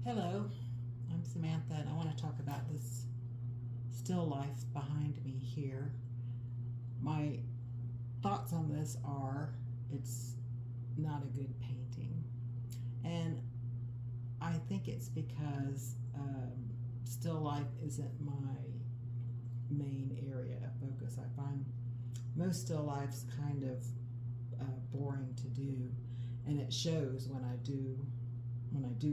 Hello, I'm Samantha, and I want to talk about this still life behind me here. My thoughts on this are it's not a good painting, and I think it's because still life isn't my main area of focus. I find most still lifes kind of boring to do, and it shows when I do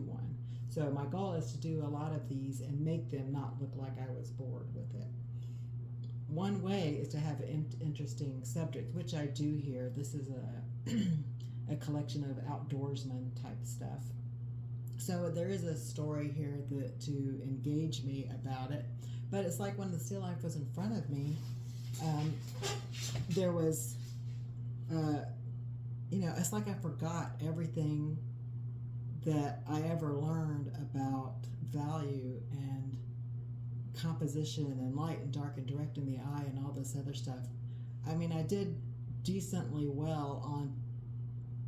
one. So my goal is to do a lot of these and make them not look like I was bored with it. One way is to have an interesting subject, which I do here. This is a collection of outdoorsman type stuff. So there is a story here to engage me about it. But it's like when the still life was in front of me, um, there was, it's like I forgot everything that I ever learned about value and composition and light and dark and direct in the eye and all this other stuff. I mean, I did decently well on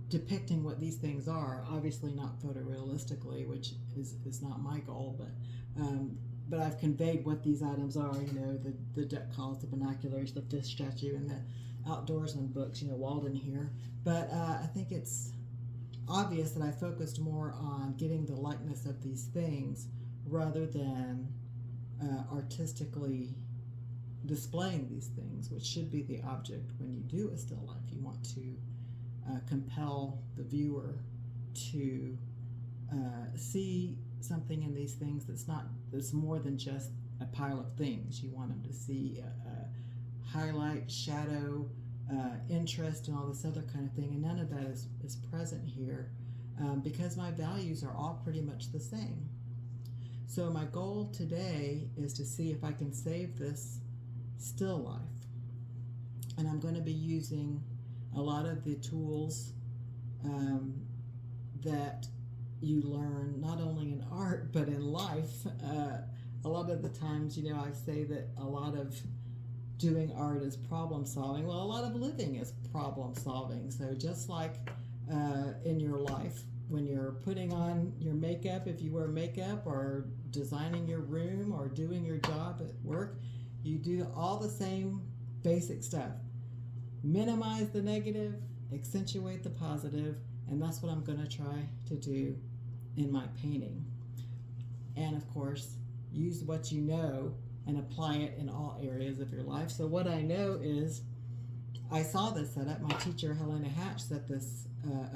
depicting what these things are. Obviously, not photorealistically, which is not my goal, but I've conveyed what these items are. The duck calls, the binoculars, the fish statue, and the outdoorsman books. Walden here. But I think it's obvious that I focused more on getting the likeness of these things rather than artistically displaying these things, which should be the object when you do a still life. You want to compel the viewer to see something in these things that's more than just a pile of things. You want them to see a highlight, shadow, interest, and all this other kind of thing, and none of that is present here because my values are all pretty much the same. So my goal today is to see if I can save this still life, and I'm going to be using a lot of the tools that you learn not only in art but in life. A lot of the times, I say that a lot of doing art is problem solving. Well, a lot of living is problem solving. So just like in your life, when you're putting on your makeup, if you wear makeup, or designing your room, or doing your job at work, you do all the same basic stuff. Minimize the negative, accentuate the positive, and that's what I'm going to try to do in my painting. And of course, use what you know and apply it in all areas of your life. So what I know is, I saw this set up. My teacher, Helena Hatch, set this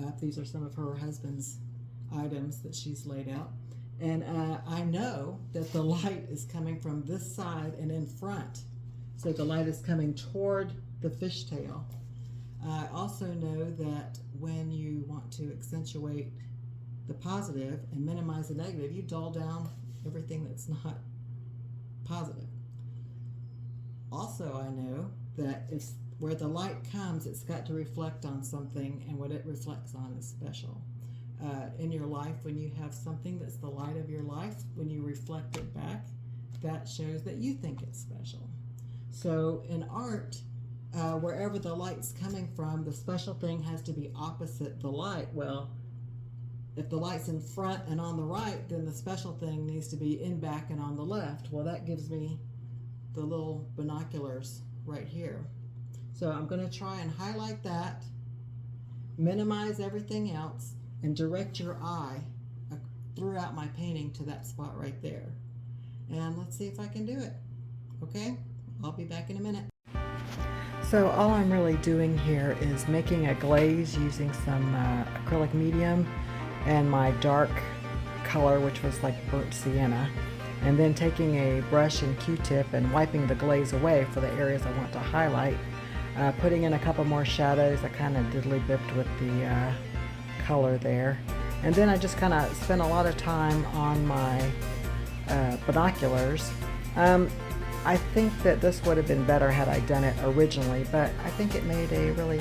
up. These are some of her husband's items that she's laid out. And I know that the light is coming from this side and in front. So the light is coming toward the fishtail. I also know that when you want to accentuate the positive and minimize the negative, you dull down everything that's not positive. Also, I know that where the light comes, it's got to reflect on something, and what it reflects on is special. In your life, when you have something that's the light of your life, when you reflect it back, that shows that you think it's special. So in art, wherever the light's coming from, the special thing has to be opposite the light. Well, if the light's in front and on the right, then the special thing needs to be in back and on the left. Well, that gives me the little binoculars right here. So I'm going to try and highlight that, minimize everything else, and direct your eye throughout my painting to that spot right there. And let's see if I can do it. Okay? I'll be back in a minute. So all I'm really doing here is making a glaze using some acrylic medium and my dark color, which was like burnt sienna, and then taking a brush and Q-tip and wiping the glaze away for the areas I want to highlight, putting in a couple more shadows. I kind of diddly-bipped with the color there, and then I just kind of spent a lot of time on my binoculars. I think that this would have been better had I done it originally, but I think it made a really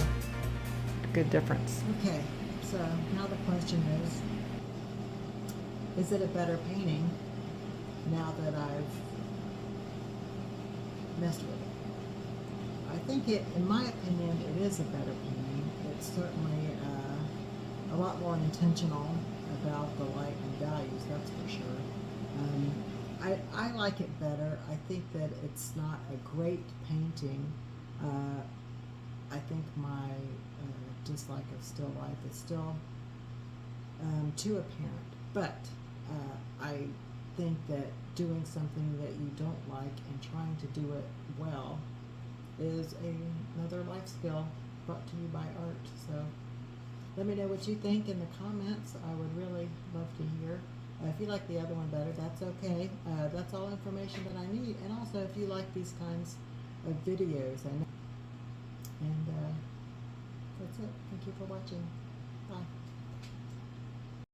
good difference. Okay, so now the question is it a better painting now that I've messed with it? I think in my opinion, it is a better painting. It's certainly a lot more intentional about the light and values, that's for sure. I like it better. I think that it's not a great painting. I think my dislike of still life is still too apparent. But I think that doing something that you don't like and trying to do it well is another life skill brought to you by art. So let me know what you think in the comments. I would really love to hear. If you like the other one better, that's okay. That's all information that I need. And also, if you like these kinds of videos, and that's it. Thank you for watching. Bye.